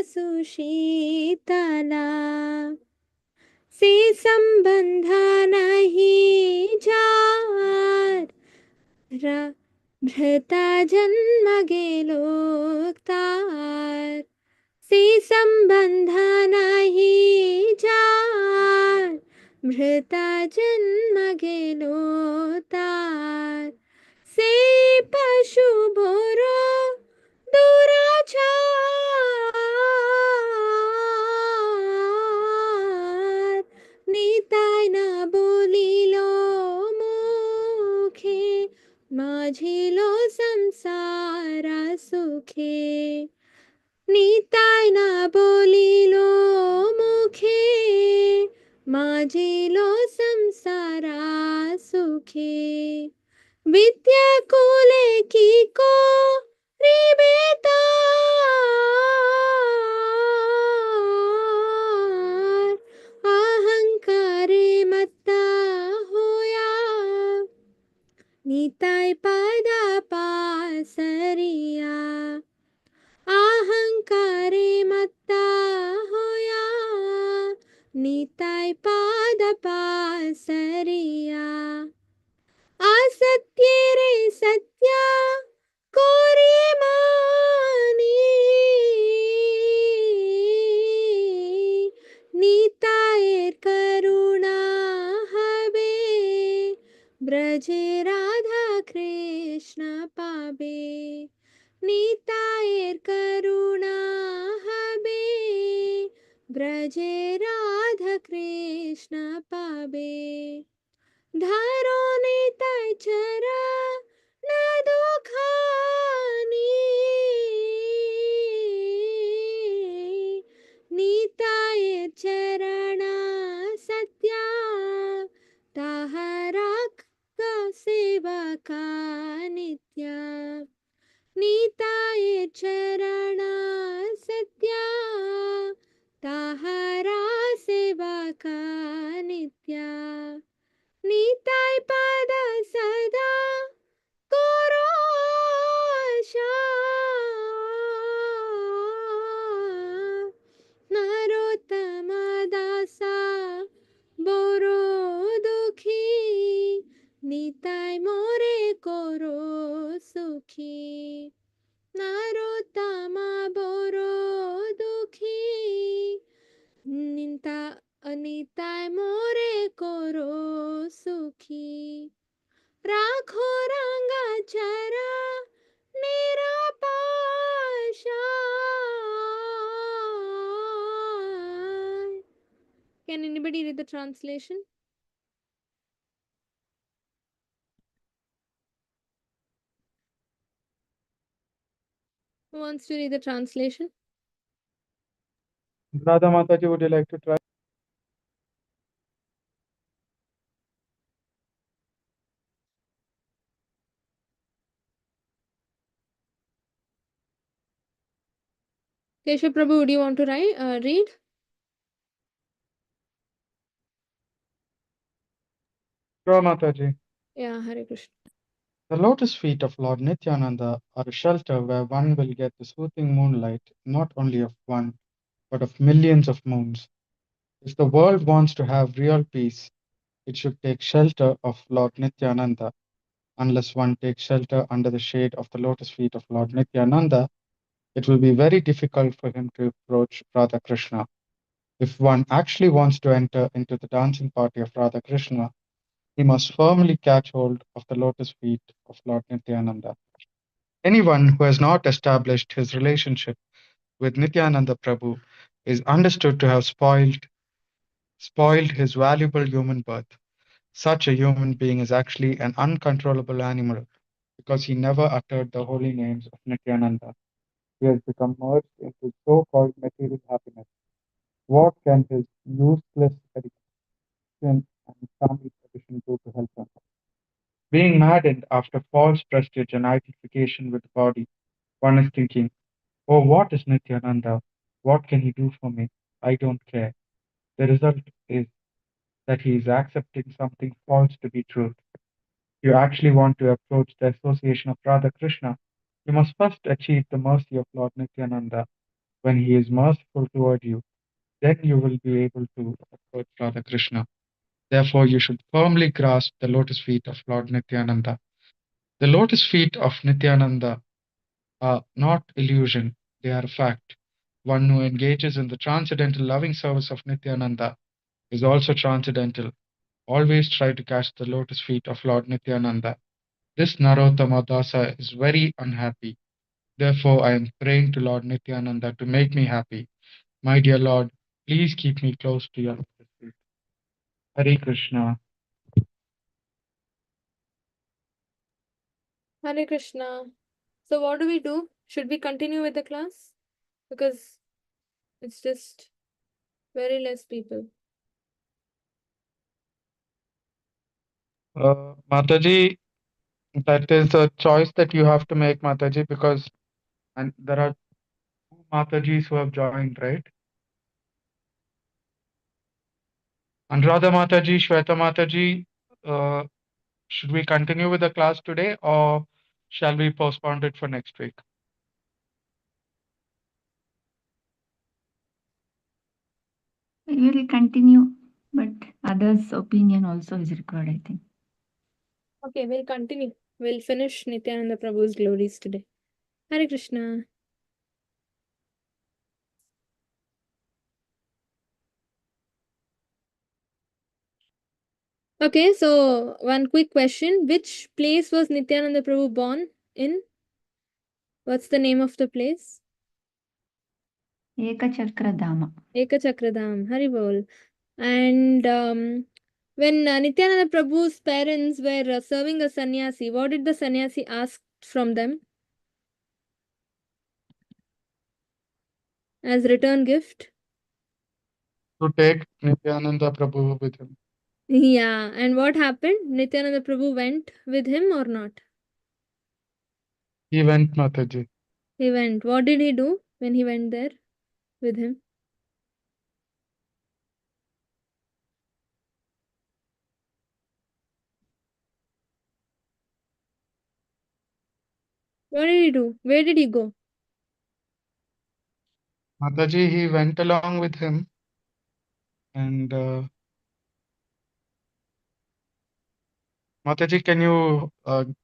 सुशीतला से संबंध नहीं जार भ्रता जन्म गेलो तार से संबंध नहीं जार भ्रता जन्म गेलो तार से पशु बोरो दुराचार निताय ना बोलिलो मुखे माझिलो संसार सुखे निताय ना बोलिलो मुखे माझिलो संसार सुखे विद्या कोले की को रिबेतार अहंकारे मत्ता होया निताय पदा पासरिया अहंकारे मत्ता होया निताय पद पासरिया असत्य रे सत्य कोरी मानी निताय करुणा हबे ब्रजे राधा कृष्ण पाबे निताय करुणा हबे ब्रजे राधा कृष्ण पाबे धारो निताय चरा न दुखानी निताय चरणा सत्या ताहरा का सेवा का नित्या निताय चरणा सत्या ताहरा सेवा का नित्या निताय पद सदा करो नरोत्तम दासा बोरो दुखी निताय मोरे कोरो सुखी नरोत्तम बोरो दुखी निताय मोरे कोरो सुखी राखो रंगा चरा निरापाशा. Can anybody read the translation? Who wants to read the translation? Radha Mataji, would you like to try? Keshav Prabhu, would you want to read? Sure, Mataji. Yeah, Hare Krishna. The lotus feet of Lord Nityananda are a shelter where one will get the soothing moonlight, not only of one, but of millions of moons. If the world wants to have real peace, it should take shelter of Lord Nityananda. Unless one takes shelter under the shade of the lotus feet of Lord Nityananda, it will be very difficult for him to approach Radha Krishna. If one actually wants to enter into the dancing party of Radha Krishna, he must firmly catch hold of the lotus feet of Lord Nityananda. Anyone who has not established his relationship with Nityananda Prabhu is understood to have spoiled his valuable human birth. Such a human being is actually an uncontrollable animal because he never uttered the holy names of Nityananda. He has become merged into so-called material happiness. What can his useless education and family tradition do to help him? Being maddened after false prestige and identification with the body, one is thinking, oh, what is Nityananda? What can he do for me? I don't care. The result is that he is accepting something false to be truth. If you actually want to approach the association of Radha Krishna, you must first achieve the mercy of Lord Nityananda. when he is merciful toward you, then you will be able to approach Radha Krishna. Therefore, you should firmly grasp the lotus feet of Lord Nityananda. The lotus feet of Nityananda are not illusion, they are a fact. One who engages in the transcendental loving service of Nityananda is also transcendental. Always try to catch the lotus feet of Lord Nityananda. This Narottama Dasa is very unhappy. Therefore, I am praying to Lord Nityananda to make me happy. My dear Lord, please keep me close to your lotus feet. Hare Krishna. Hare Krishna. So what do we do? Should we continue with the class? Because it's just very less people. Mataji, that is a choice that you have to make, Mataji, because and there are two Matajis who have joined, right? Anuradha Mataji, Shweta Mataji, uh, should we continue with the class today or shall we postpone it for next week? We will continue, but others' opinion also is required, I think. Okay, we'll continue. We'll finish Nityananda Prabhu's glories today. Hare Krishna. Okay, so one quick question. Which place was Nityananda Prabhu born in? What's the name of the place? Ekachakra Dhama. Ekachakradham, Haribol. And when Nityananda Prabhu's parents were serving a sannyasi, what did the sannyasi ask from them as return gift? To take Nityananda Prabhu with him. Yeah, and what happened? Nityananda Prabhu went with him or not? He went, Mataji. He went. What did he do when he went there with him? What did he do? Where did he go? Mataji, he went along with him and Mataji, can you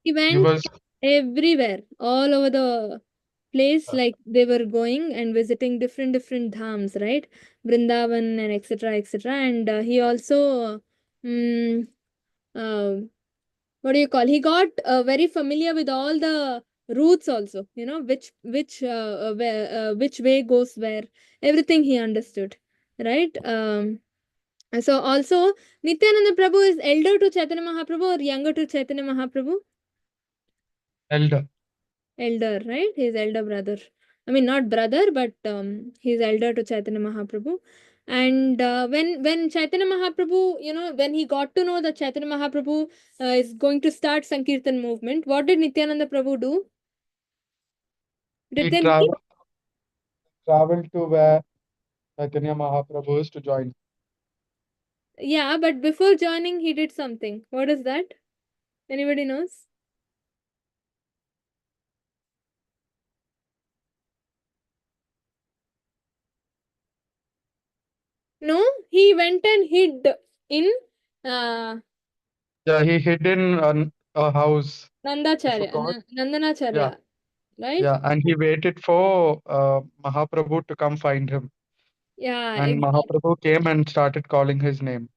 He give went us everywhere, all over the place, uh, like they were going and visiting different dhams, right? Vrindavan and etc. etc. And he also, mm, uh, what do you call? He got very familiar with all the routes also. You know which way goes where. Everything he understood, right? So also Nityananda Prabhu is elder to Chaitanya Mahaprabhu or younger to Chaitanya Mahaprabhu? elder? Elder, right? His elder brother. I mean, not brother, but he's elder to Chaitanya Mahaprabhu. And when Chaitanya Mahaprabhu, when he got to know that Chaitanya Mahaprabhu is going to start Sankirtan movement, what did Nityananda Prabhu do? Did He they meet? traveled to where Chaitanya Mahaprabhu is to join. Yeah, but before joining, he did something. What is that? Anybody knows? No, he went and hid in uh, Yeah, he hid in a house. I Nandacharya, forgot. Yeah, Nandanacharya, right? yeah, and he waited for Mahaprabhu to come find him. Yeah, And exactly. Mahaprabhu came and started calling his name.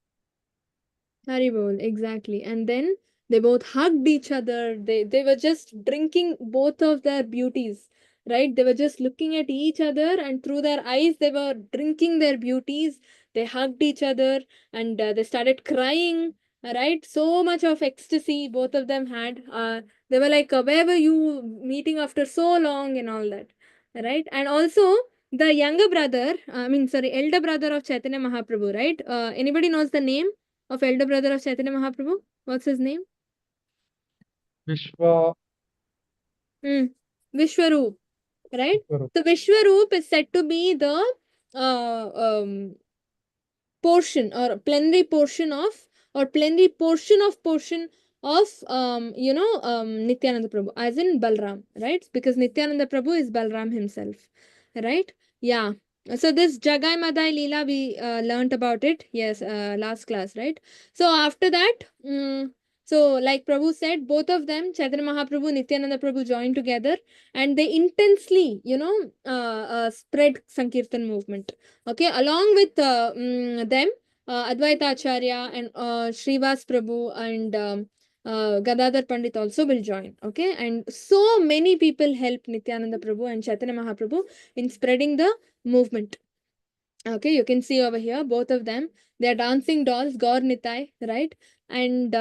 Haribol, exactly. And then they both hugged each other. They were just drinking both of their beauties, right? They were just looking at each other, and through their eyes, they were drinking their beauties. They hugged each other, and they started crying, right? So much of ecstasy both of them had. They were like, "Where were you meeting after so long?" and all that, right? And also, the younger brother, I mean, sorry, elder brother of Chaitanya Mahaprabhu, right? Anybody knows the name of elder brother of Chaitanya Mahaprabhu? What's his name? Vishwa. Hmm. Vishwaroop, right? Vishwarup. So Vishwaroop is said to be the uh, um, portion or plenary portion of Nityananda Prabhu, as in Balram, right? Because Nityananda Prabhu is Balram himself, right? Yeah. So this Jagai Madai Leela, we learnt about it. Yes, last class, right? So after that, so like Prabhu said, both of them, Chaitanya Mahaprabhu, Nityananda Prabhu joined together, and they intensely, spread Sankirtan movement. Okay, along with them, Advaita Acharya and Srivas Prabhu and Gadadhar Pandit also will join. Okay, and so many people help Nityananda Prabhu and Chaitanya Mahaprabhu in spreading the movement. Okay, you can see over here both of them. They are dancing dolls, Gaur Nitai, right? And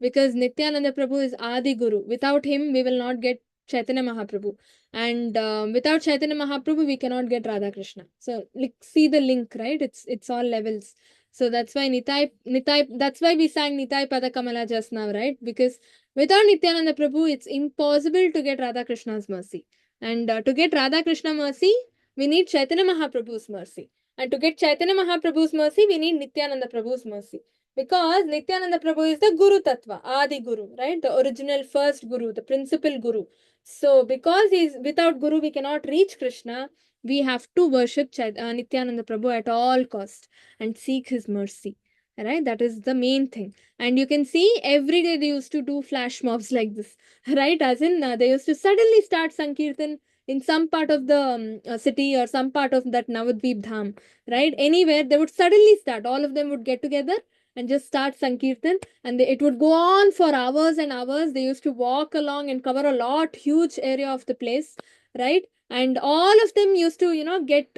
because Nityananda Prabhu is Adi Guru. Without him, we will not get Chaitanya Mahaprabhu. And without Chaitanya Mahaprabhu, we cannot get Radha Krishna. So like, see the link, right? It's all levels. So that's why Nitai, that's why we sang Nitai Padakamala just now, right? Because without Nityananda Prabhu, it's impossible to get Radha Krishna's mercy. And to get Radha Krishna mercy, we need Chaitanya Mahaprabhu's mercy. And to get Chaitanya Mahaprabhu's mercy, we need Nityananda Prabhu's mercy. Because Nityananda Prabhu is the Guru Tattva, Adi Guru, right? The original first Guru, the principal Guru. So, because he's without Guru, we cannot reach Krishna. We have to worship Nityananda Prabhu at all cost and seek his mercy. Right? That is the main thing. And you can see every day they used to do flash mobs like this. Right? As in, they used to suddenly start Sankirtan in some part of the city or some part of that Navadvip Dham. Right? Anywhere, they would suddenly start. All of them would get together and just start Sankirtan, and it would go on for hours and hours. They used to walk along and cover a huge area of the place, right? And all of them used to, get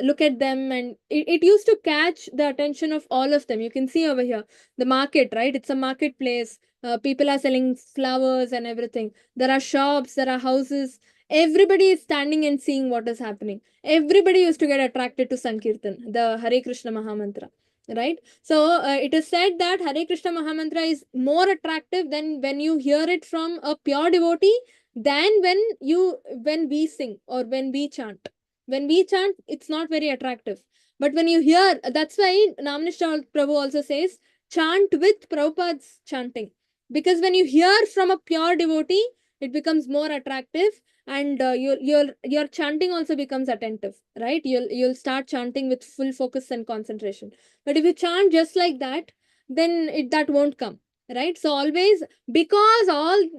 look at them, and it used to catch the attention of all of them. You can see over here the market, right? It's a marketplace. People are selling flowers and everything. There are shops, there are houses. Everybody is standing and seeing what is happening. Everybody used to get attracted to Sankirtan, the Hare Krishna Mahamantra, right? So it is said that Hare Krishna Mahamantra is more attractive than when you hear it from a pure devotee than when we sing or when we chant. When we chant, it's not very attractive. But when you hear, that's why Namnishta Prabhu also says, chant with Prabhupada's chanting. Because when you hear from a pure devotee, it becomes more attractive, and your chanting also becomes attentive, right? You'll start chanting with full focus and concentration. But if you chant just like that, then that won't come, right? So always, because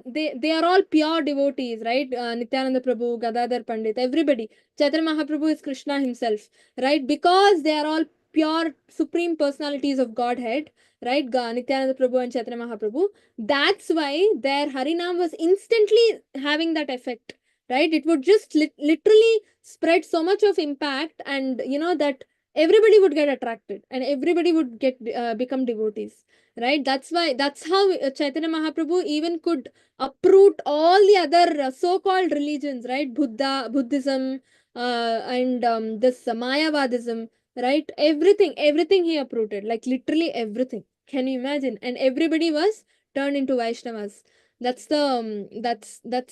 they are all pure devotees, right? Nityananda Prabhu, Gadadhar Pandit, everybody. Chaitanya Mahaprabhu is Krishna himself, right? Because they are all pure supreme personalities of Godhead, right? Nityananda Prabhu and Chaitanya Mahaprabhu. That's why their Harinam was instantly having that effect, right? It would just literally spread so much of impact, and that everybody would get attracted and everybody would get become devotees, right? That's how Chaitanya Mahaprabhu even could uproot all the other so-called religions, right? Buddhism, and this Mayavadism, right? Everything he uprooted, like literally everything. Can you imagine? And everybody was turned into Vaishnavas. That's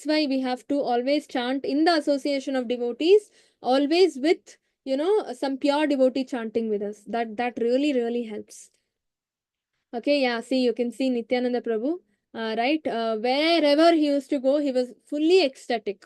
why we have to always chant in the association of devotees, always with some pure devotee chanting with us. That really really helps. Okay, yeah, see, you can see Nityananda Prabhu, right? Wherever he used to go, he was fully ecstatic,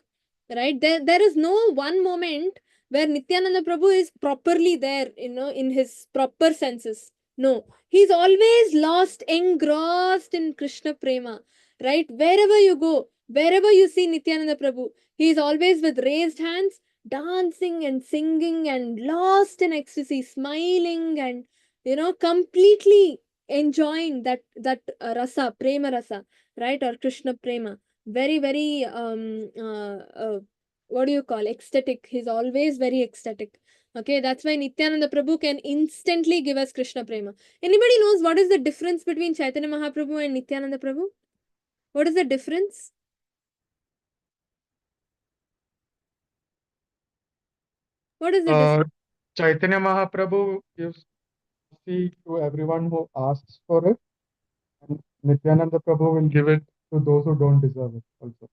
right? There is no one moment where Nityananda Prabhu is properly there, in his proper senses. No, he's always lost, engrossed in Krishna Prema, right? Wherever you go, wherever you see Nityananda Prabhu, he is always with raised hands, dancing and singing and lost in ecstasy, smiling and, completely enjoying that rasa, prema rasa, right? Or Krishna prema. Very very what do you call, ecstatic. He's always very ecstatic. Okay, that's why Nityananda Prabhu can instantly give us Krishna prema. Anybody knows what is the difference between Chaitanya Mahaprabhu and Nityananda Prabhu? What is the difference? What is the difference? Chaitanya Mahaprabhu gives mercy to everyone who asks for it, and Nityananda Prabhu will give it to those who don't deserve it also.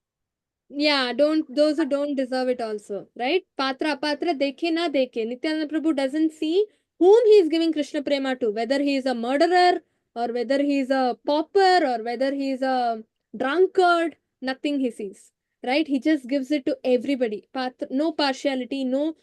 Yeah, don't those who don't deserve it also, right? Patra apatra dekhe na dekhe. Nityananda Prabhu doesn't see whom he is giving Krishna prema to, whether he is a murderer or whether he is a pauper or whether he is a drunkard. Nothing he sees, right? He just gives it to everybody. No partiality, no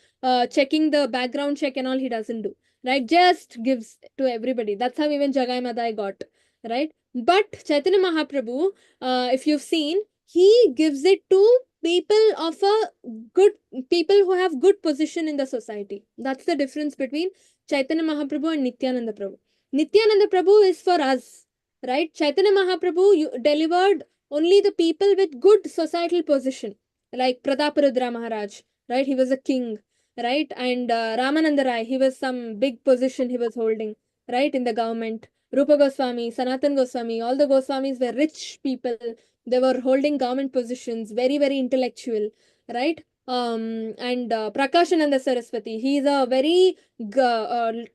checking the background check and all, he doesn't do, right? Just gives to everybody. That's how even Jagai Madai got, right? But Chaitanya Mahaprabhu, if you've seen, he gives it to people of a good, people who have good position in the society. That's the difference between Chaitanya Mahaprabhu and Nityananda Prabhu. Nityananda Prabhu is for us, right? Chaitanya Mahaprabhu delivered only the people with good societal position, like Prataparudra Maharaj, right? He was a king, right? And Ramananda Rai, he was some big position he was holding, right, in the government. Rupa Goswami, Sanatan Goswami, all the Goswamis were rich people. They were holding government positions, very, very intellectual, right? And Prakashananda Saraswati, he is a very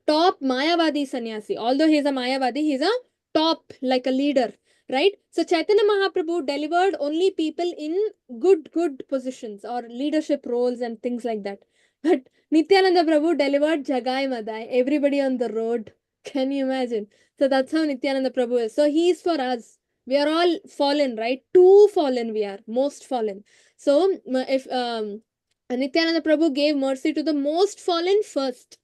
top Mayavadi sannyasi. Although he is a Mayavadi, he is a top, like a leader, right? So Chaitanya Mahaprabhu delivered only people in good positions or leadership roles and things like that. But Nityananda Prabhu delivered Jagai Madai, everybody on the road. Can you imagine? So that's how Nityananda Prabhu is. So he is for us. We are all fallen, right? Too fallen we are, most fallen. So if Nityananda Prabhu gave mercy to the most fallen first.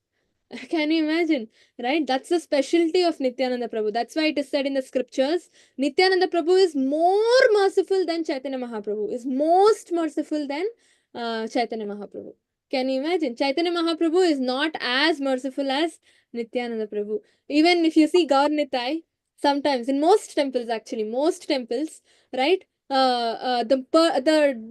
Can you imagine? Right? That's the specialty of Nityananda Prabhu. That's why it is said in the scriptures, Nityananda Prabhu is more merciful than Chaitanya Mahaprabhu, is most merciful than Chaitanya Mahaprabhu. Can you imagine? Chaitanya Mahaprabhu is not as merciful as Nityananda Prabhu. Even if you see Gaur Nitai, sometimes in most temples, actually, most temples, right? The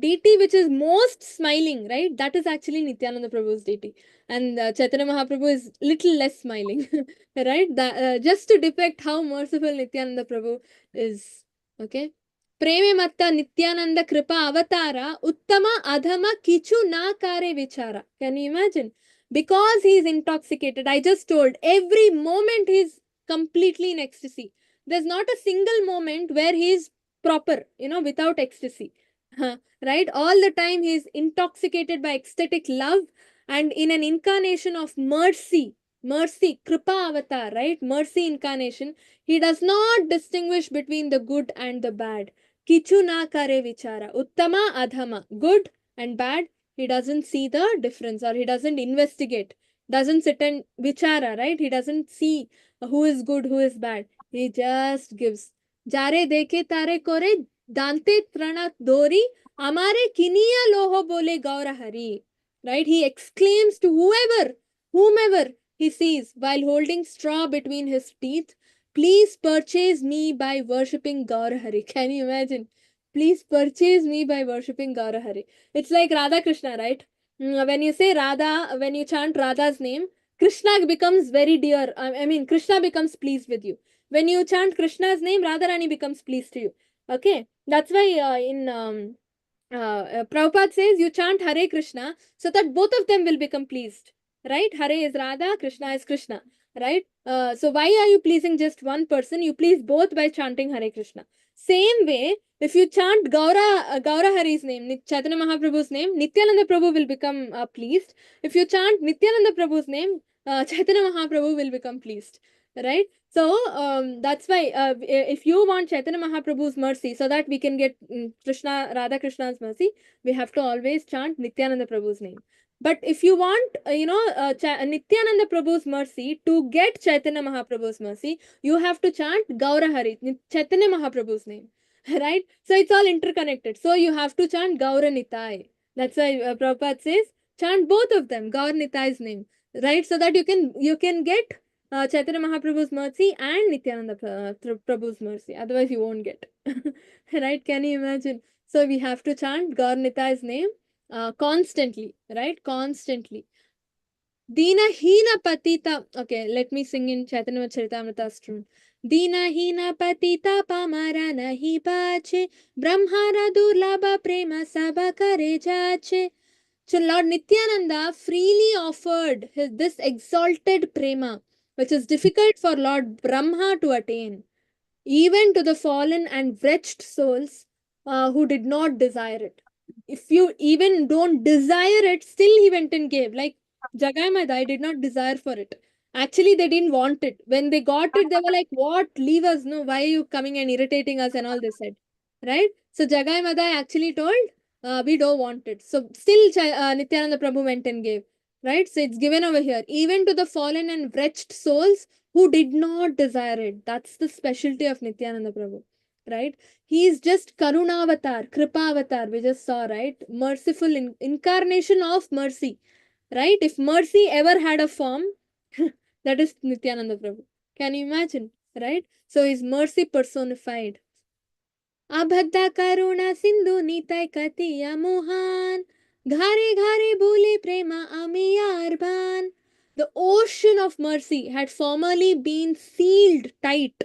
deity which is most smiling, right? That is actually Nityananda Prabhu's deity, and Chaitanya Mahaprabhu is little less smiling, right? Just to depict how merciful Nityananda Prabhu is. Okay. Preme matta Nityananda kripa avatara uttama adhama kichu na kare vichara. Can you imagine? Because he is intoxicated, I just told, every moment he is completely in ecstasy. There's not a single moment where he is proper, without ecstasy. Right? All the time he is intoxicated by ecstatic love, and in an incarnation of mercy, kripa avatar, right? Mercy incarnation, he does not distinguish between the good and the bad. Kichu na kare vichara, uttama adhama, good and bad, he doesn't see the difference, or he doesn't investigate, doesn't sit and vichara, right? He doesn't see who is good, who is bad. He just gives. Jare dekhe tare kore, dante trana dori, amare kiniya loho bole gaura hari. Right? He exclaims to whomever he sees while holding straw between his teeth, please purchase me by worshipping Gaurahari. Can you imagine? Please purchase me by worshipping Gaurahari. It's like Radha Krishna, right? When you say Radha, when you chant Radha's name, Krishna becomes very dear. I mean, Krishna becomes pleased with you. When you chant Krishna's name, Radharani becomes pleased to you. Okay? That's why in Prabhupada says you chant Hare Krishna so that both of them will become pleased. Right? Hare is Radha, Krishna is Krishna. Right? So why are you pleasing just one person? You please both by chanting Hare Krishna. Same way, if you chant Gaura Hari's name, Chaitanya Mahaprabhu's name, Nityananda Prabhu will become pleased. If you chant Nityananda Prabhu's name, Chaitanya Mahaprabhu will become pleased. Right? So that's why if you want Chaitanya Mahaprabhu's mercy, so that we can get Radha Krishna's mercy, we have to always chant Nityananda Prabhu's name. But if you want, Nityananda Prabhu's mercy, to get Chaitanya Mahaprabhu's mercy, you have to chant Gaura Hari, Chaitanya Mahaprabhu's name. Right? So it's all interconnected. So you have to chant Gaura Nitai. That's why Prabhupada says, chant both of them, Gaur Nitai's name. Right? So that you can get Chaitanya Mahaprabhu's mercy and Nityananda Prabhu's mercy. Otherwise, you won't get. Right? Can you imagine? So we have to chant Gaur Nitai's name constantly. Right? Constantly. Dina Hina Patita. Okay, let me sing in Chaitanya Charitamrita Strum. Dina Hina Patita Pamara Nahi Pache Brahmara Durlabha Prema Sabha Kare Jache. So Lord Nityananda freely offered this exalted prema, which is difficult for Lord Brahma to attain, even to the fallen and wretched souls who did not desire it. If you even don't desire it, still he went and gave. Like Jagai Madai did not desire for it. Actually, they didn't want it. When they got it, they were like, what? Leave us. No, why are you coming and irritating us? And all they said. Right? So Jagai Madai actually told, we don't want it. So still Nityananda Prabhu went and gave, right? So it's given over here, even to the fallen and wretched souls who did not desire it. That's the specialty of Nityananda Prabhu, right? He is just Karuna avatar, Kripa avatar, we just saw, right? Merciful incarnation of mercy, right? If mercy ever had a form, that is Nityananda Prabhu. Can you imagine, right? So his mercy personified. अभद्दा करुणा सिंधु नीतय कतिया मोहान घारे घारे बोले प्रेमा अमियार भान. The ocean of mercy had formerly been sealed tight,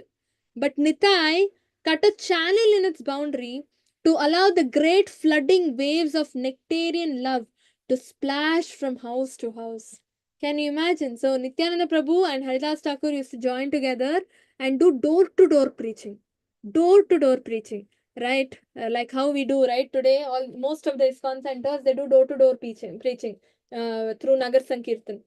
but Nitai cut a channel in its boundary to allow the great flooding waves of nectarian love to splash from house to house. Can you imagine? So Nityananda Prabhu and Haridas Thakur used to join together and do door to door preaching. Door to door preaching, right? Like how we do, right? Today, most of the ISKCON centers, they do door to door preaching through Nagar Sankirtan.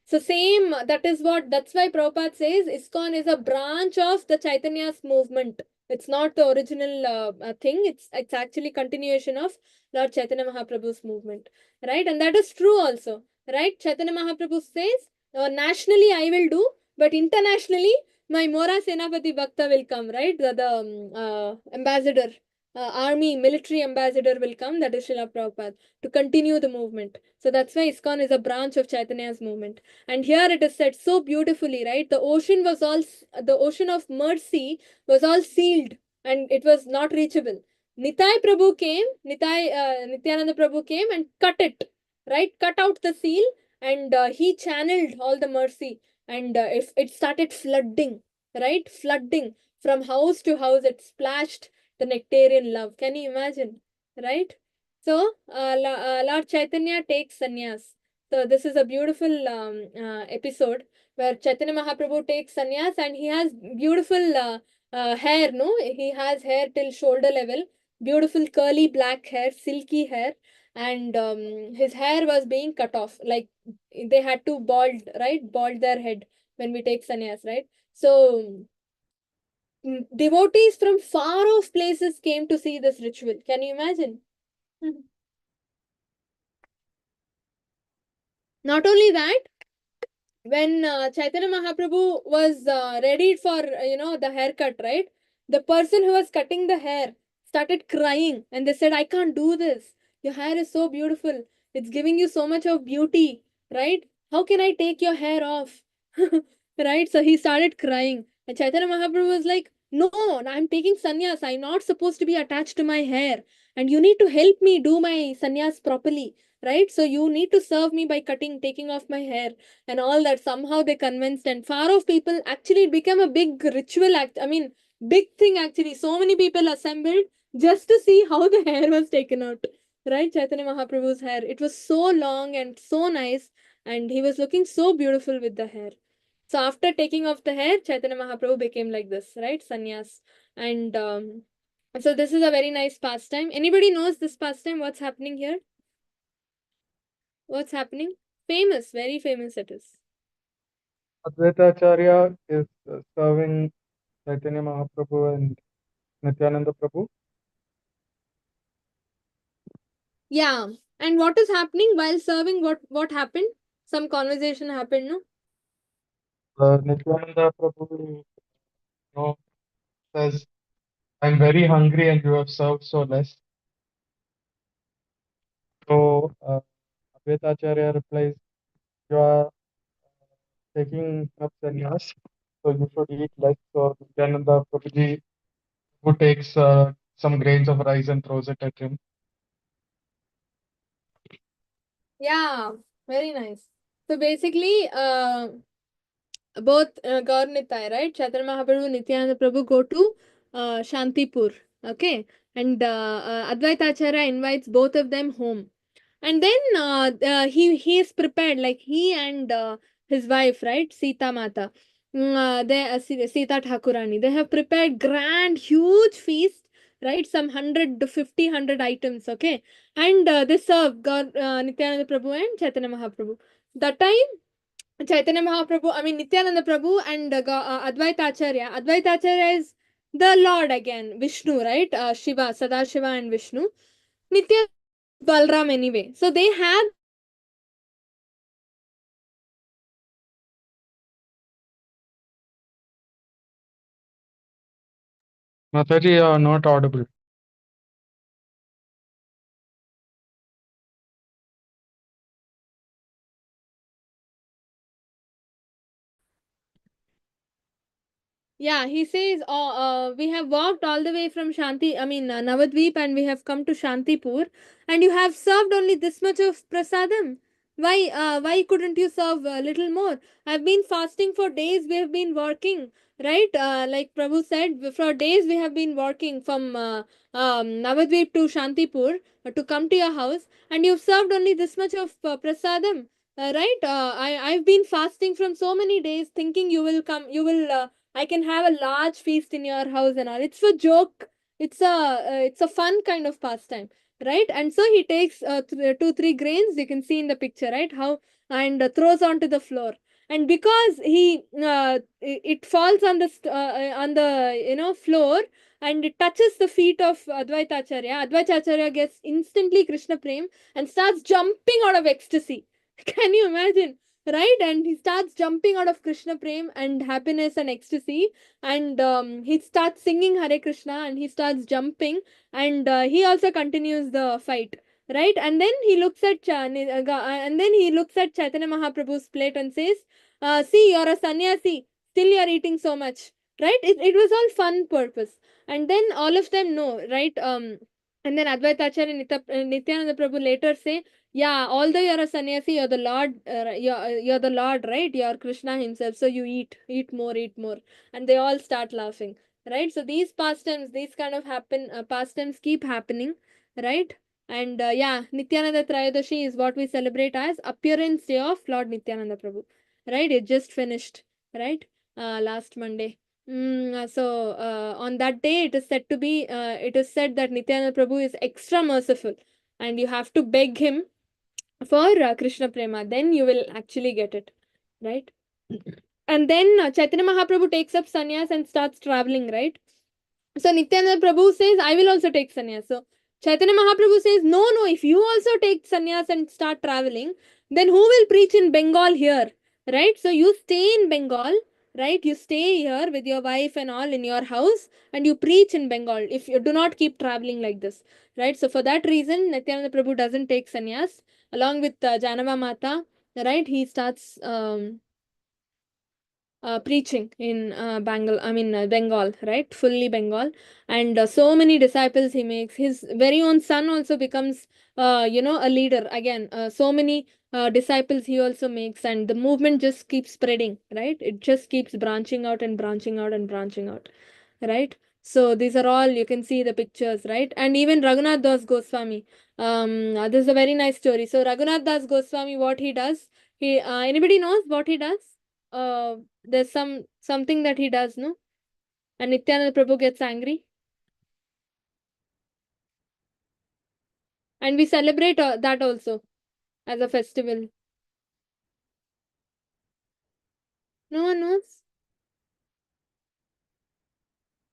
So same, that's why Prabhupada says ISKCON is a branch of the Chaitanya's movement. It's not the original thing. It's actually continuation of Lord Chaitanya Mahaprabhu's movement, right? And that is true also, right? Chaitanya Mahaprabhu says, nationally I will do, but internationally my Mora Senapati Bhakta will come, right? The ambassador, army, military ambassador will come, that is Srila Prabhupada, to continue the movement. So that's why ISKCON is a branch of Chaitanya's movement. And here it is said so beautifully, right? The ocean of mercy was all sealed and it was not reachable. Nityananda Prabhu came and cut it, right? Cut out the seal and he channeled all the mercy and if it started flooding, right? Flooding from house to house, it splashed the nectarian love. Can you imagine, right? So, Lord Chaitanya takes sannyas. So, this is a beautiful episode where Chaitanya Mahaprabhu takes sannyas and he has beautiful hair, no? He has hair till shoulder level, beautiful curly black hair, silky hair, and his hair was being cut off. Like they had to bald, right? Bald their head when we take sannyas, right? So, devotees from far off places came to see this ritual. Can you imagine? Not only that, when Chaitanya Mahaprabhu was ready for the haircut, right? The person who was cutting the hair started crying, and they said, "I can't do this. Your hair is so beautiful. It's giving you so much of beauty, right? How can I take your hair off?" Right? So he started crying, and Chaitanya Mahaprabhu was like, "No, I'm taking sannyas. I'm not supposed to be attached to my hair, and you need to help me do my sannyas properly." Right? So you need to serve me by taking off my hair and all that. Somehow they convinced, and far off people, actually it became a big ritual act. I mean, big thing actually. So many people assembled just to see how the hair was taken out. Right? Chaitanya Mahaprabhu's hair. It was so long and so nice, and he was looking so beautiful with the hair. So after taking off the hair, Chaitanya Mahaprabhu became like this, right? Sannyas. And so this is a very nice pastime. Anybody knows this pastime? What's happening here? What's happening? Famous, very famous it is. Advaita Acharya is serving Chaitanya Mahaprabhu and Nityananda Prabhu. Yeah. And what is happening while serving? What happened? Some conversation happened, no? Nityananda Prabhu says, "I'm very hungry and you have served so less." So Advaita Acharya replies, "You are taking up sannyas, so you should eat less." So Nityananda Prabhuji, who takes some grains of rice and throws it at him. Yeah, very nice. So basically, both Gaur Nitai, right? Chaitanya Mahaprabhu, Nityananda Prabhu go to Shantipur, okay? And Advaita Acharya invites both of them home. And then he is prepared, like he and his wife, right? Sita Mata. Sita Thakurani. They have prepared grand, huge feast, right? Some 100 items, okay? And they serve Nityananda Prabhu and Chaitanya Mahaprabhu. That time, Chaitanya Mahaprabhu, I mean Nityananda Prabhu and Advaita Acharya. Advaita Acharya is the Lord again, Vishnu, right? Shiva, Sadashiva and Vishnu. Nityananda Balram anyway. So they had Mataji, you are not audible. Yeah, he says, we have walked all the way from Navadvip, and we have come to Shantipur, and you have served only this much of prasadam. Why couldn't you serve a little more? I've been fasting for days. We have been working, right? Like Prabhu said, for days we have been working from Navadvip to Shantipur to come to your house, and you've served only this much of prasadam. Right? I've been fasting from so many days, thinking you will come. You will. I can have a large feast in your house and all. It's for joke. It's a fun kind of pastime, right? And so he takes 2 3 grains. You can see in the picture, right? How and throws onto the floor. And because it falls on the floor, and it touches the feet of Advaitacharya. Advaitacharya gets instantly Krishna Prem and starts jumping out of ecstasy. Can you imagine? Right, and he starts jumping out of Krishna Prem and happiness and ecstasy, and he starts singing Hare Krishna, and he starts jumping, and he also continues the fight, right? And then he looks at Chaitanya Mahaprabhu's plate and says, see, you're a sannyasi, still you're eating so much, right? It was all fun purpose. And then all of them know, right? And then Advaitacharya and Nityananda Prabhu later say, yeah, although you're a sannyasi, you're the Lord, you're the Lord, right? You're Krishna himself. So you eat more, eat more. And they all start laughing, right? So these pastimes, these kind of pastimes keep happening, right? And yeah, Nityananda Trayodasi is what we celebrate as appearance day of Lord Nityananda Prabhu, right? It just finished, right? Last Monday. On that day, it is said that Nityananda Prabhu is extra merciful, and you have to beg him for Krishna Prema, then you will actually get it, right? And then Chaitanya Mahaprabhu takes up sannyas and starts traveling, right? So Nityananda Prabhu says, I will also take sannyas. So Chaitanya Mahaprabhu says, no, no, if you also take sannyas and start traveling, then who will preach in Bengal here, right? So you stay in Bengal, right? You stay here with your wife and all in your house, and you preach in Bengal if you do not keep traveling like this, right? So for that reason, Nityananda Prabhu doesn't take sannyas along with Janava Mata, right? He starts preaching in Bengal, right? Fully Bengal, and so many disciples he makes. His very own son also becomes, a leader again. So many disciples he also makes, and the movement just keeps spreading, right? It just keeps branching out and branching out and branching out, right? So these are all, you can see the pictures, right? And even Raghunath Das Goswami. This is a very nice story. So Raghunath Das Goswami, what he does, he anybody knows what he does? There's something that he does, no? And Nityananda Prabhu gets angry, and we celebrate that also as a festival. No one knows.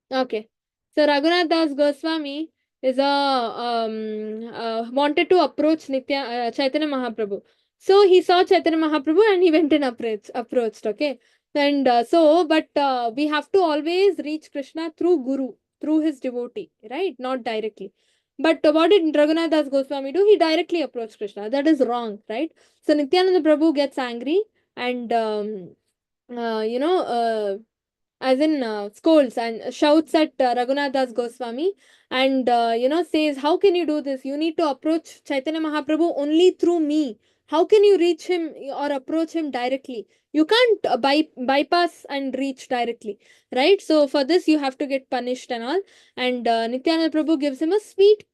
Okay. So Raghunath Das Goswami is wanted to approach Chaitanya Mahaprabhu. So he saw Chaitanya Mahaprabhu and he went and approached. Okay. And but we have to always reach Krishna through Guru, through his devotee, right? Not directly. But what did Raghunath Das Goswami do? He directly approached Krishna. That is wrong, right? So Nityananda Prabhu gets angry and uh, you know uh, as in scolds and shouts at Raghunath Das Goswami, and says, how can you do this? You need to approach Chaitanya Mahaprabhu only through me. How can you reach him or approach him directly? You can't bypass and reach directly, right? So for this you have to get punished and all. And Nityananda Prabhu gives him a sweet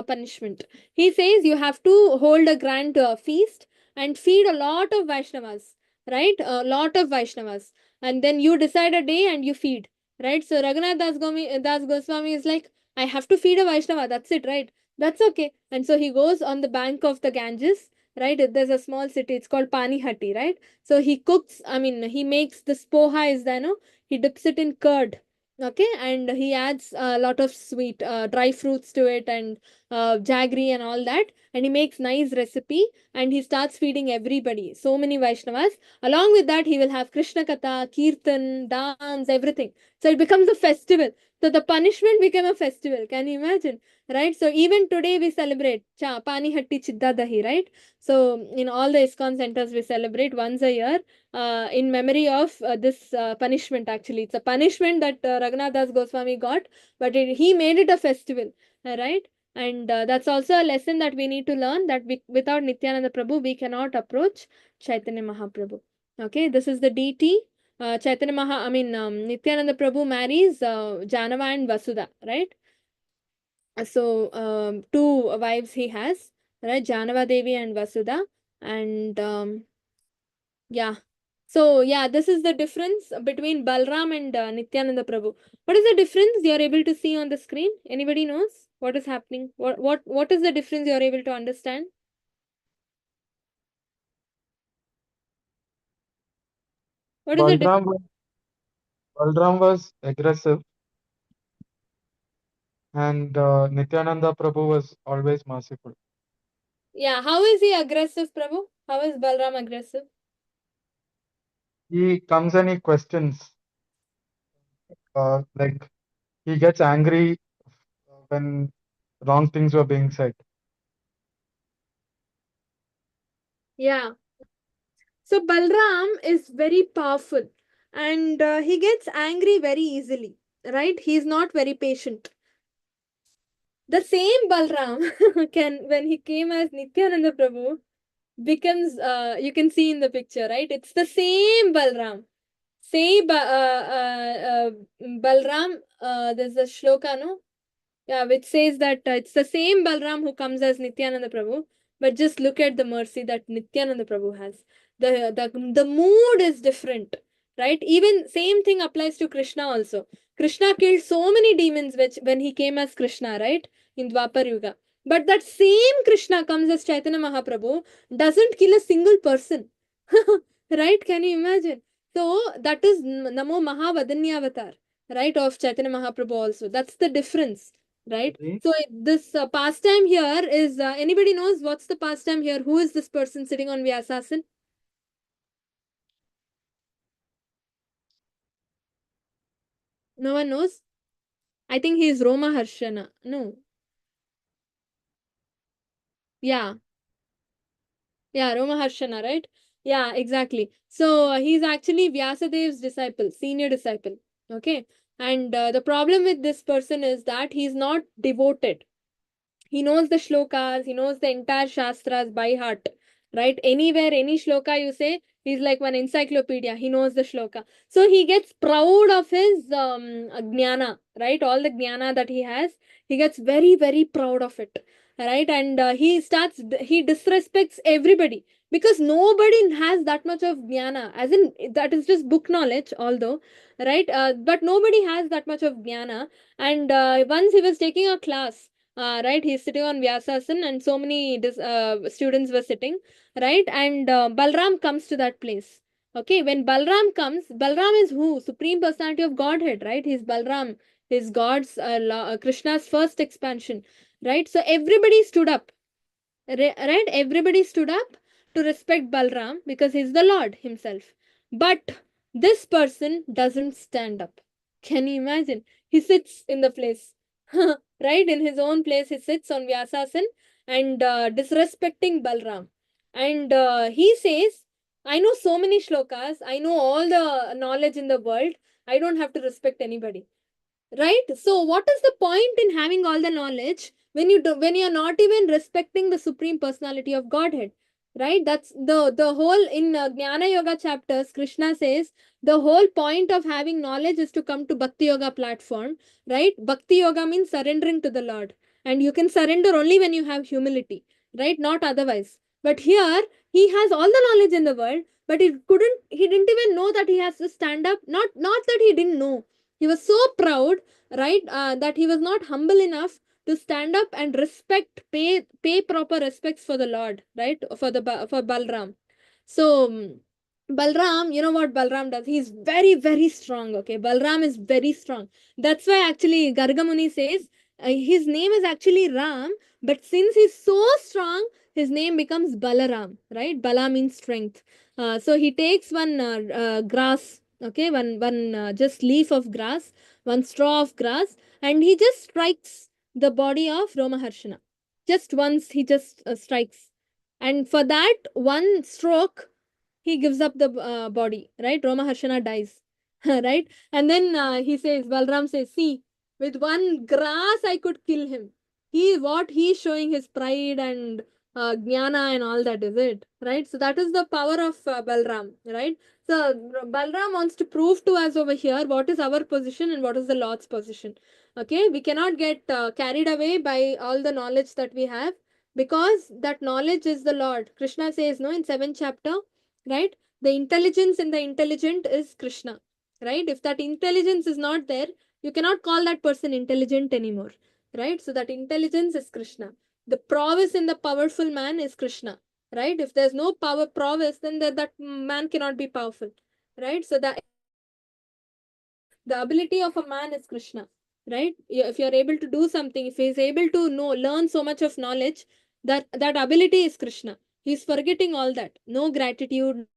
punishment. He says you have to hold a grand feast and feed a lot of Vaishnavas, right? A lot of Vaishnavas, and then you decide a day and you feed, right? So Raghunath Das Goswami is like, I have to feed a Vaishnava, that's it, right? That's okay. And so he goes on the bank of the Ganges, right? There's a small city, it's called Panihati, right? So he cooks, he makes this poha is there, no? He dips it in curd, Okay, and he adds a lot of sweet dry fruits to it, and jaggery and all that, and he makes nice recipe, and he starts feeding everybody, so many Vaishnavas. Along with that, he will have Krishna Katha, Kirtan, dance, everything. So it becomes a festival. So the punishment became a festival. Can you imagine? Right? So even today we celebrate Cha Pani Hatti Chidda Dahi, right? So in all the ISKCON centers we celebrate once a year in memory of this punishment. Actually, it's a punishment that Raghunath Das Goswami got, but he made it a festival, right? And that's also a lesson that we need to learn, that without Nityananda Prabhu, we cannot approach Chaitanya Mahaprabhu. Okay, this is the DT. Nityananda Prabhu marries Janava and Vasudha, right? So, two wives he has, right? Janava Devi and Vasudha. And yeah. So, yeah, this is the difference between Balram and Nityananda Prabhu. What is the difference you are able to see on the screen? Anybody knows what is happening? What is the difference you are able to understand? What is the difference? Balram, Balram was aggressive, and Nityananda Prabhu was always merciful. Yeah, how is he aggressive, Prabhu? How is Balram aggressive? He comes and he questions, like he gets angry when wrong things were being said. Yeah. So Balram is very powerful, and he gets angry very easily, right? He's not very patient. The same Balram can, when he came as Nityananda Prabhu, becomes, you can see in the picture, right? It's the same Balram. Balram, there's a shloka, no? Yeah, which says that it's the same Balram who comes as Nityananda Prabhu, but just look at the mercy that Nityananda Prabhu has. The mood is different, right? Even same thing applies to Krishna also. Krishna killed so many demons which when he came as Krishna, right? In Dwapar Yuga. But that same Krishna comes as Chaitanya Mahaprabhu, doesn't kill a single person. Right? Can you imagine? So that is Namo Mahavadanyavatar, right? Of Chaitanya Mahaprabhu also. That's the difference, right? Agree? So this pastime here is, anybody knows what's the pastime here? Who is this person sitting on Vyasasan? No one knows. I think he is Roma Harshana. No. Yeah. Yeah, Roma Harshana, right? Yeah, exactly. So he's actually Vyasadev's disciple, senior disciple. Okay. And the problem with this person is that he's not devoted. He knows the shlokas, he knows the entire shastras by heart, right? Anywhere, any shloka you say, he's like one encyclopedia. He knows the shloka. So he gets proud of his jnana, right? All the jnana that he has, he gets very, very proud of it, right? And he disrespects everybody because nobody has that much of jnana, as in, that is just book knowledge, although, right? But nobody has that much of jnana. And once he was taking a class, right, he's sitting on Vyasasan, and so many students were sitting, right? And Balram comes to that place. Okay, when Balram comes, Balram is who? Supreme Personality of Godhead, right? He's Balram, he's God's Krishna's first expansion, right? So everybody stood up, right? Everybody stood up to respect Balram because he's the Lord himself. But this person doesn't stand up. Can you imagine? He sits in the place, right? In his own place, he sits on Vyasasan and disrespecting Balram. And he says, I know so many shlokas, I know all the knowledge in the world, I don't have to respect anybody. Right? So what is the point in having all the knowledge when when you're not even respecting the supreme personality of Godhead? Right? That's the whole in Jnana Yoga chapters. Krishna says the whole point of having knowledge is to come to Bhakti Yoga platform. Right? Bhakti Yoga means surrendering to the Lord, and you can surrender only when you have humility. Right? Not otherwise. But here he has all the knowledge in the world, but he didn't even know that he has to stand up. Not that he didn't know, he was so proud, right, that he was not humble enough to stand up and pay proper respects for the Lord, right, for Balram. So Balram, you know what Balram does? He's very, very strong. Okay, Balram is very strong. That's why actually Gargamuni says his name is actually Ram, but since he's so strong, his name becomes Balaram, right? Bala means strength. So he takes one grass, okay, one just leaf of grass, one straw of grass, and he just strikes the body of Romaharshana. Just once he just strikes, and for that one stroke he gives up the body, right? Roma Harshana dies, right? And then he says, Balram says, see, with one grass I could kill him. He's showing his pride and jnana and all that, is it? Right? So that is the power of Balram, right? So Balram wants to prove to us over here what is our position and what is the Lord's position. Okay, we cannot get carried away by all the knowledge that we have, because that knowledge is the Lord. Krishna says, no, in 7th chapter, right? The intelligence in the intelligent is Krishna, right? If that intelligence is not there, you cannot call that person intelligent anymore, right? So that intelligence is Krishna. The prowess in the powerful man is Krishna, right? If there's no power prowess, then that man cannot be powerful, right? So the ability of a man is Krishna, right? If you're able to do something, if he's able to know, learn so much of knowledge, that ability is Krishna. He's forgetting all that. No gratitude,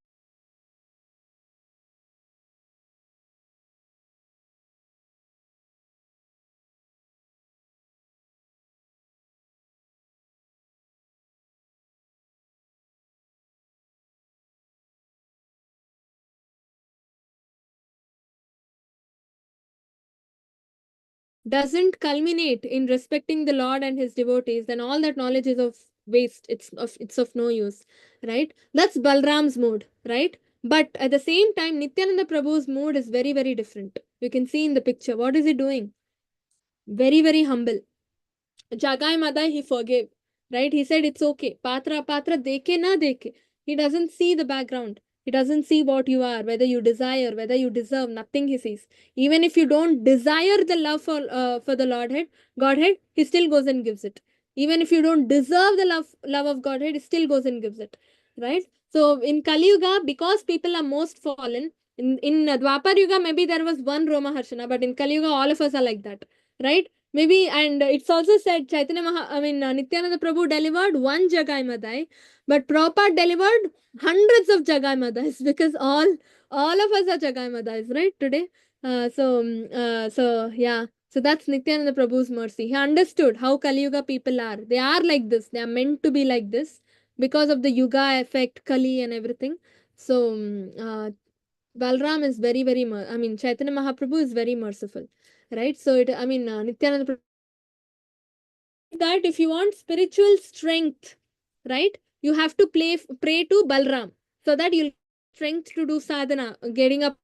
doesn't culminate in respecting the Lord and his devotees, then all that knowledge is of waste. It's of no use, right? That's Balram's mood, right? But at the same time, Nityananda Prabhu's mood is very, very different. You can see in the picture. What is he doing? Very, very humble. Jagai Madai he forgave, right? He said it's okay. Patra deke na deke. He doesn't see the background. He doesn't see what you are, whether you desire, whether you deserve. Nothing he sees. Even if you don't desire the love for the Godhead, he still goes and gives it. Even if you don't deserve the love of Godhead, he still goes and gives it, right? So in Kali Yuga, because people are most fallen, in Dwapar Yuga maybe there was one Roma Harshana, but in Kali Yuga all of us are like that, right? Maybe, and it's also said Nityananda Prabhu delivered one Jagai Madai, but Prabhupada delivered hundreds of Jagai Madais, because all of us are Jagai Madais, right? Today. So yeah. So that's Nityananda Prabhu's mercy. He understood how Kali Yuga people are. They are like this. They are meant to be like this because of the Yuga effect, Kali and everything. So Balram is very, very, Chaitanya Mahaprabhu is very merciful, right? So Nityananda Prabhu, that if you want spiritual strength, right, you have to pray to Balram, so that you'll get strength to do sadhana, getting up.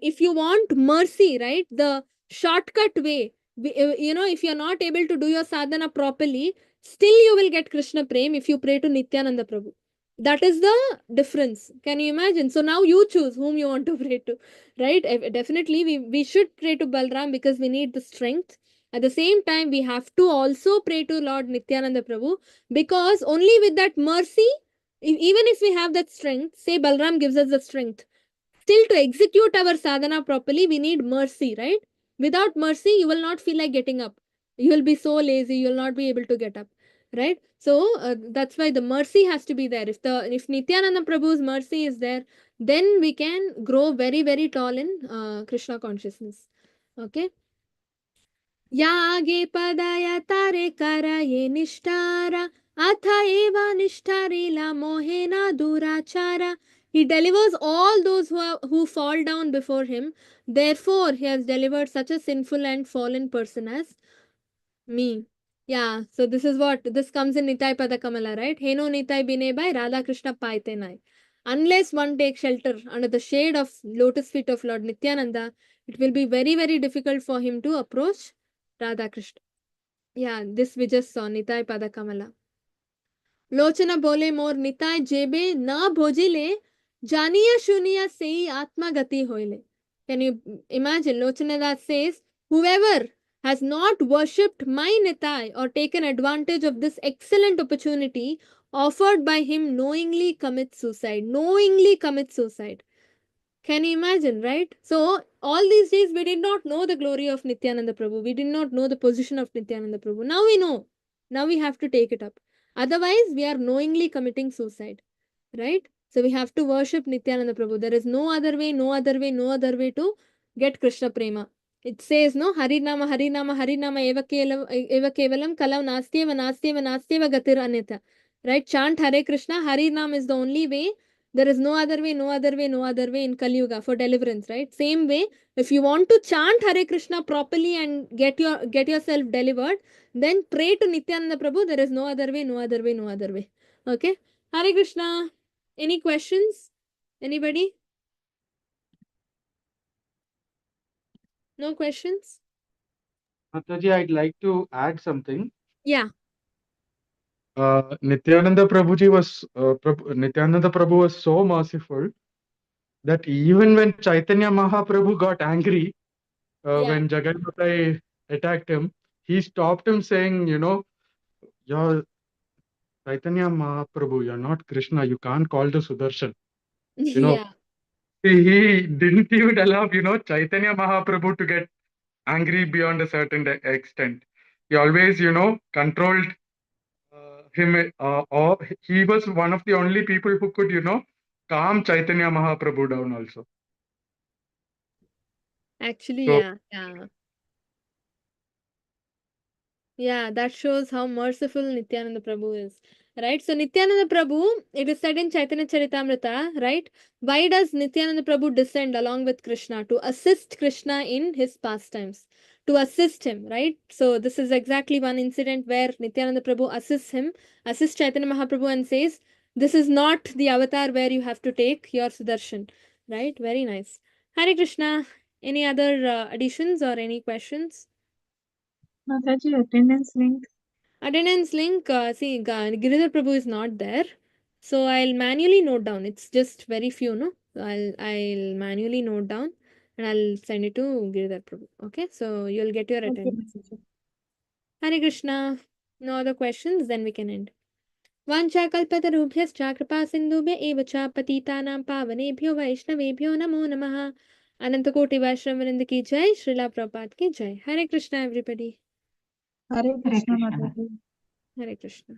If you want mercy, right, the shortcut way, if you're not able to do your sadhana properly, still you will get Krishna Prem if you pray to Nityananda Prabhu. That is the difference. Can you imagine? So now you choose whom you want to pray to, right? Definitely, we should pray to Balram because we need the strength. At the same time, we have to also pray to Lord Nityananda Prabhu, because only with that mercy, even if we have that strength, say Balram gives us the strength, still to execute our sadhana properly, we need mercy, right? Without mercy, you will not feel like getting up. You will be so lazy, you will not be able to get up, right? So that's why the mercy has to be there. If Nityananda Prabhu's mercy is there, then we can grow very, very tall in Krishna consciousness. Okay. यागे पदाय तारे कराये निष्ठारा atha eva nishtarila mohena durachara. He delivers all those who fall down before him. Therefore, he has delivered such a sinful and fallen person as me. Yeah, so this comes in Nitai Padakamala, right? Heno Nitai Bine by Radha Krishna Paitenai. Unless one takes shelter under the shade of lotus feet of Lord Nityananda, it will be very, very difficult for him to approach Radha Krishna. Yeah, this we just saw, Nitai Padakamala. Lochana बोले मोर निताय जेबे न भोजिले जानिया शुनिया सेई आत्मा गति होइले. Can you imagine? Lochanadas says, whoever has not worshipped my Nitai or taken advantage of this excellent opportunity offered by him knowingly commits suicide. Knowingly commits suicide. Can you imagine, right? So, all these days we did not know the glory of Nityananda Prabhu. We did not know the position of Nityananda Prabhu. Now we know. Now we have to take it up. Otherwise, we are knowingly committing suicide, right? So, we have to worship Nityananda Prabhu. There is no other way, no other way, no other way to get Krishna Prema. It says, no, Harinama, Harinama, Harinama, Eva Kevalam, Kalav Nastyeva, Nastyeva, Nastyeva, Gatir Anitha. Right? Chant Hare Krishna, Harinam is the only way. There is no other way, no other way, no other way in Kali Yuga for deliverance, right? Same way, if you want to chant Hare Krishna properly and get yourself delivered, then pray to Nityananda Prabhu. There is no other way, no other way, no other way. Okay? Hare Krishna. Any questions? Anybody? No questions? Mataji, I'd like to add something. Yeah. Nityananda Prabhu was so merciful that even when Chaitanya Mahaprabhu got angry, Yeah. when Jagannath attacked him, he stopped him saying, you're Chaitanya Mahaprabhu, you're not Krishna, you can't call the Sudarshan. Yeah. He didn't even allow, Chaitanya Mahaprabhu to get angry beyond a certain extent. He always, controlled him, or he was one of the only people who could, calm Chaitanya Mahaprabhu down also. Actually, So, yeah. Yeah, that shows how merciful Nityananda Prabhu is. Right? So, Nityananda Prabhu, it is said in Chaitanya Charitamrita, right? Why does Nityananda Prabhu descend along with Krishna? To assist Krishna in his pastimes. To assist him, right? So, this is exactly one incident where Nityananda Prabhu assists Chaitanya Mahaprabhu and says, this is not the avatar where you have to take your Sudarshan. Right? Very nice. Hare Krishna. Any other additions or any questions? Mataji, attendance link. Attendance link, see, Giridhar Prabhu is not there. So I'll manually note down. It's just very few, no? So I'll manually note down and I'll send it to Giridhar Prabhu. Okay, so you'll get your Okay, attendance. Mataji. Hare Krishna. No other questions, then we can end. वाञ्छाकल्पतरुभ्यश्च कृपा सिन्धुभ्य एव च पतितानां पावनेभ्यो वैष्णवेभ्यो नमो नमः अनंतकोटि वैष्णव वृंद की जय श्रीला प्रपात की जय Hare Krishna everybody Hare Krishna, Krishna. Mataji. Hare Krishna